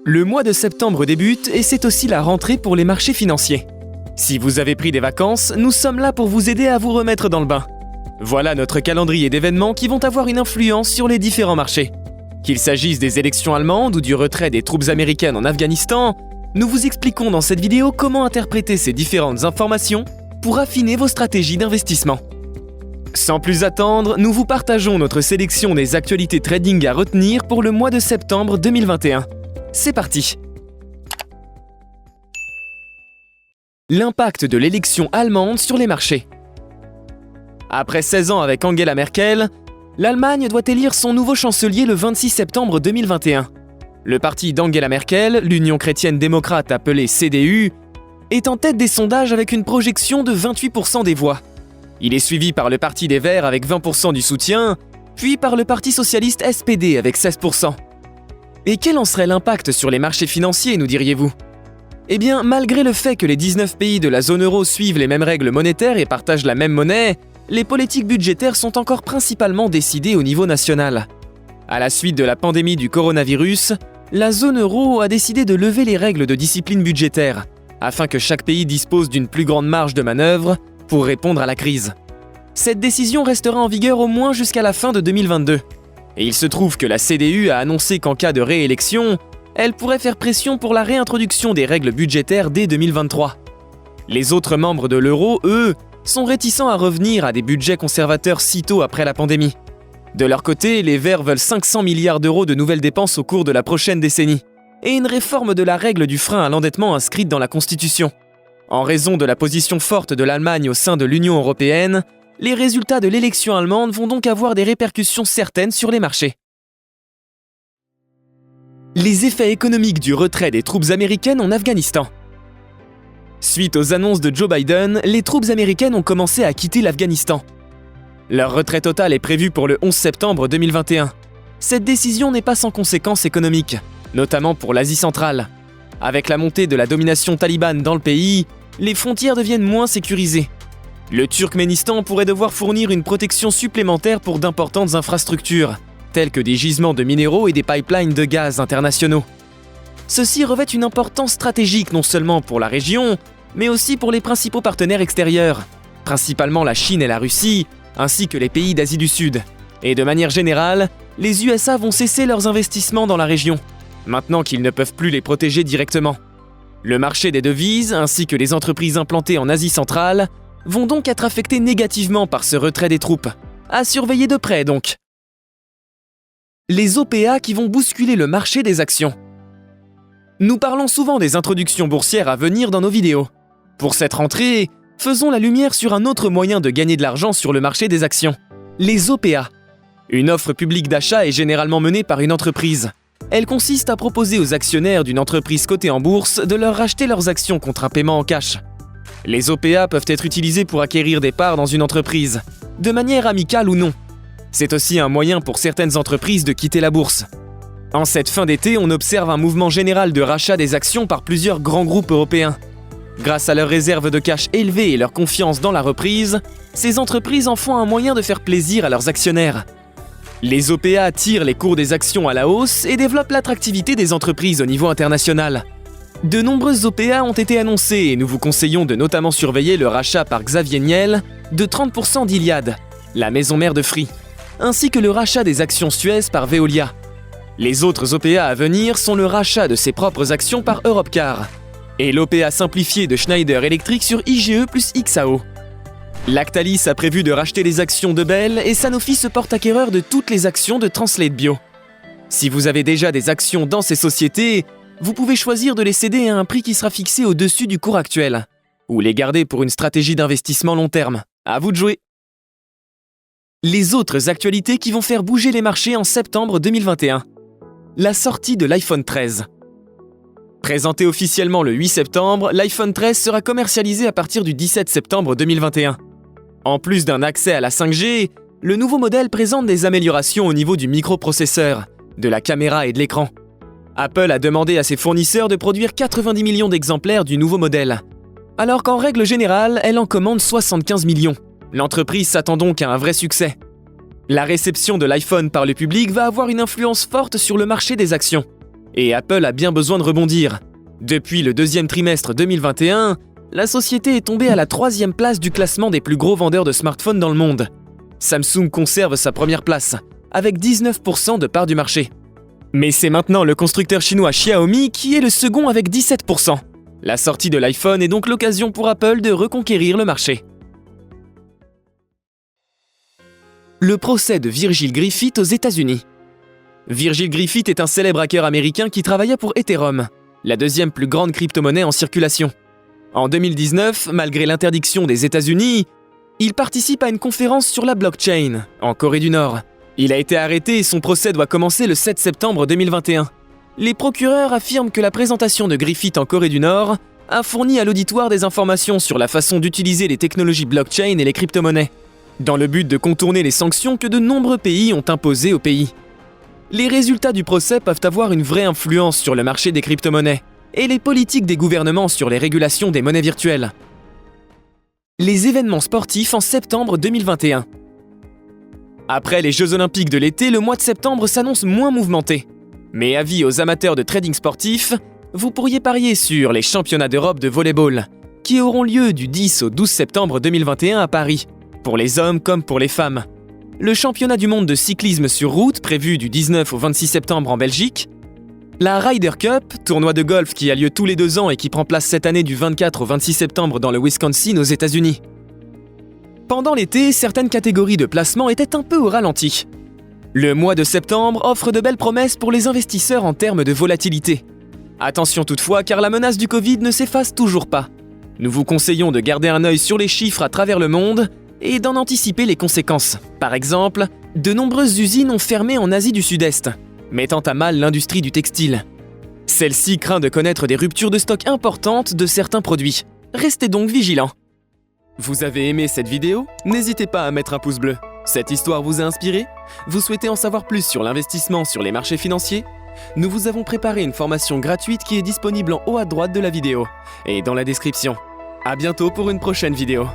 Le mois de septembre débute et c'est aussi la rentrée pour les marchés financiers. Si vous avez pris des vacances, nous sommes là pour vous aider à vous remettre dans le bain. Voilà notre calendrier d'événements qui vont avoir une influence sur les différents marchés. Qu'il s'agisse des élections allemandes ou du retrait des troupes américaines en Afghanistan, nous vous expliquons dans cette vidéo comment interpréter ces différentes informations pour affiner vos stratégies d'investissement. Sans plus attendre, nous vous partageons notre sélection des actualités trading à retenir pour le mois de septembre 2021. C'est parti! L'impact de l'élection allemande sur les marchés. Après 16 ans avec Angela Merkel, l'Allemagne doit élire son nouveau chancelier le 26 septembre 2021. Le parti d'Angela Merkel, l'Union chrétienne démocrate appelée CDU, est en tête des sondages avec une projection de 28% des voix. Il est suivi par le Parti des Verts avec 20% du soutien, puis par le Parti socialiste SPD avec 16%. Et quel en serait l'impact sur les marchés financiers, nous diriez-vous ? Eh bien, malgré le fait que les 19 pays de la zone euro suivent les mêmes règles monétaires et partagent la même monnaie, les politiques budgétaires sont encore principalement décidées au niveau national. À la suite de la pandémie du coronavirus, la zone euro a décidé de lever les règles de discipline budgétaire, afin que chaque pays dispose d'une plus grande marge de manœuvre pour répondre à la crise. Cette décision restera en vigueur au moins jusqu'à la fin de 2022. Et il se trouve que la CDU a annoncé qu'en cas de réélection, elle pourrait faire pression pour la réintroduction des règles budgétaires dès 2023. Les autres membres de l'euro, eux, sont réticents à revenir à des budgets conservateurs sitôt après la pandémie. De leur côté, les Verts veulent 500 milliards d'euros de nouvelles dépenses au cours de la prochaine décennie, et une réforme de la règle du frein à l'endettement inscrite dans la Constitution. En raison de la position forte de l'Allemagne au sein de l'Union européenne, les résultats de l'élection allemande vont donc avoir des répercussions certaines sur les marchés. Les effets économiques du retrait des troupes américaines en Afghanistan. Suite aux annonces de Joe Biden, les troupes américaines ont commencé à quitter l'Afghanistan. Leur retrait total est prévu pour le 11 septembre 2021. Cette décision n'est pas sans conséquences économiques, notamment pour l'Asie centrale. Avec la montée de la domination talibane dans le pays, les frontières deviennent moins sécurisées. Le Turkménistan pourrait devoir fournir une protection supplémentaire pour d'importantes infrastructures, telles que des gisements de minéraux et des pipelines de gaz internationaux. Ceci revêt une importance stratégique non seulement pour la région, mais aussi pour les principaux partenaires extérieurs, principalement la Chine et la Russie, ainsi que les pays d'Asie du Sud. Et de manière générale, les USA vont cesser leurs investissements dans la région, maintenant qu'ils ne peuvent plus les protéger directement. Le marché des devises, ainsi que les entreprises implantées en Asie centrale, vont donc être affectés négativement par ce retrait des troupes. À surveiller de près donc. Les OPA qui vont bousculer le marché des actions. Nous parlons souvent des introductions boursières à venir dans nos vidéos. Pour cette rentrée, faisons la lumière sur un autre moyen de gagner de l'argent sur le marché des actions. Les OPA. Une offre publique d'achat est généralement menée par une entreprise. Elle consiste à proposer aux actionnaires d'une entreprise cotée en bourse de leur racheter leurs actions contre un paiement en cash. Les OPA peuvent être utilisés pour acquérir des parts dans une entreprise, de manière amicale ou non. C'est aussi un moyen pour certaines entreprises de quitter la bourse. En cette fin d'été, on observe un mouvement général de rachat des actions par plusieurs grands groupes européens. Grâce à leurs réserves de cash élevées et leur confiance dans la reprise, ces entreprises en font un moyen de faire plaisir à leurs actionnaires. Les OPA tirent les cours des actions à la hausse et développent l'attractivité des entreprises au niveau international. De nombreuses OPA ont été annoncées et nous vous conseillons de notamment surveiller le rachat par Xavier Niel de 30% d'Iliad, la maison mère de Free, ainsi que le rachat des actions Suez par Veolia. Les autres OPA à venir sont le rachat de ses propres actions par Europcar et l'OPA simplifié de Schneider Electric sur IGE plus XAO. Lactalis a prévu de racheter les actions de Bell et Sanofi se porte acquéreur de toutes les actions de Translate Bio. Si vous avez déjà des actions dans ces sociétés, vous pouvez choisir de les céder à un prix qui sera fixé au-dessus du cours actuel, ou les garder pour une stratégie d'investissement long terme. À vous de jouer! Les autres actualités qui vont faire bouger les marchés en septembre 2021. La sortie de l'iPhone 13. Présenté officiellement le 8 septembre, l'iPhone 13 sera commercialisé à partir du 17 septembre 2021. En plus d'un accès à la 5G, le nouveau modèle présente des améliorations au niveau du microprocesseur, de la caméra et de l'écran. Apple a demandé à ses fournisseurs de produire 90 millions d'exemplaires du nouveau modèle, alors qu'en règle générale, elle en commande 75 millions. L'entreprise s'attend donc à un vrai succès. La réception de l'iPhone par le public va avoir une influence forte sur le marché des actions. Et Apple a bien besoin de rebondir. Depuis le deuxième trimestre 2021, la société est tombée à la 3e place du classement des plus gros vendeurs de smartphones dans le monde. Samsung conserve sa première place, avec 19% de part du marché. Mais c'est maintenant le constructeur chinois Xiaomi qui est le second avec 17%. La sortie de l'iPhone est donc l'occasion pour Apple de reconquérir le marché. Le procès de Virgil Griffith aux États-Unis. Virgil Griffith est un célèbre hacker américain qui travailla pour Ethereum, la deuxième plus grande crypto-monnaie en circulation. En 2019, malgré l'interdiction des États-Unis, il participe à une conférence sur la blockchain, en Corée du Nord. Il a été arrêté et son procès doit commencer le 7 septembre 2021. Les procureurs affirment que la présentation de Griffith en Corée du Nord a fourni à l'auditoire des informations sur la façon d'utiliser les technologies blockchain et les crypto-monnaies, dans le but de contourner les sanctions que de nombreux pays ont imposées au pays. Les résultats du procès peuvent avoir une vraie influence sur le marché des crypto-monnaies et les politiques des gouvernements sur les régulations des monnaies virtuelles. Les événements sportifs en septembre 2021. Après les Jeux Olympiques de l'été, le mois de septembre s'annonce moins mouvementé. Mais avis aux amateurs de trading sportif, vous pourriez parier sur les championnats d'Europe de volleyball, qui auront lieu du 10 au 12 septembre 2021 à Paris, pour les hommes comme pour les femmes. Le championnat du monde de cyclisme sur route, prévu du 19 au 26 septembre en Belgique. La Ryder Cup, tournoi de golf qui a lieu tous les 2 ans et qui prend place cette année du 24 au 26 septembre dans le Wisconsin aux États-Unis. Pendant l'été, certaines catégories de placement étaient un peu au ralenti. Le mois de septembre offre de belles promesses pour les investisseurs en termes de volatilité. Attention toutefois, car la menace du Covid ne s'efface toujours pas. Nous vous conseillons de garder un œil sur les chiffres à travers le monde et d'en anticiper les conséquences. Par exemple, de nombreuses usines ont fermé en Asie du Sud-Est, mettant à mal l'industrie du textile. Celle-ci craint de connaître des ruptures de stock importantes de certains produits. Restez donc vigilants. Vous avez aimé cette vidéo? N'hésitez pas à mettre un pouce bleu. Cette histoire vous a inspiré? Vous souhaitez en savoir plus sur l'investissement sur les marchés financiers? Nous vous avons préparé une formation gratuite qui est disponible en haut à droite de la vidéo et dans la description. À bientôt pour une prochaine vidéo.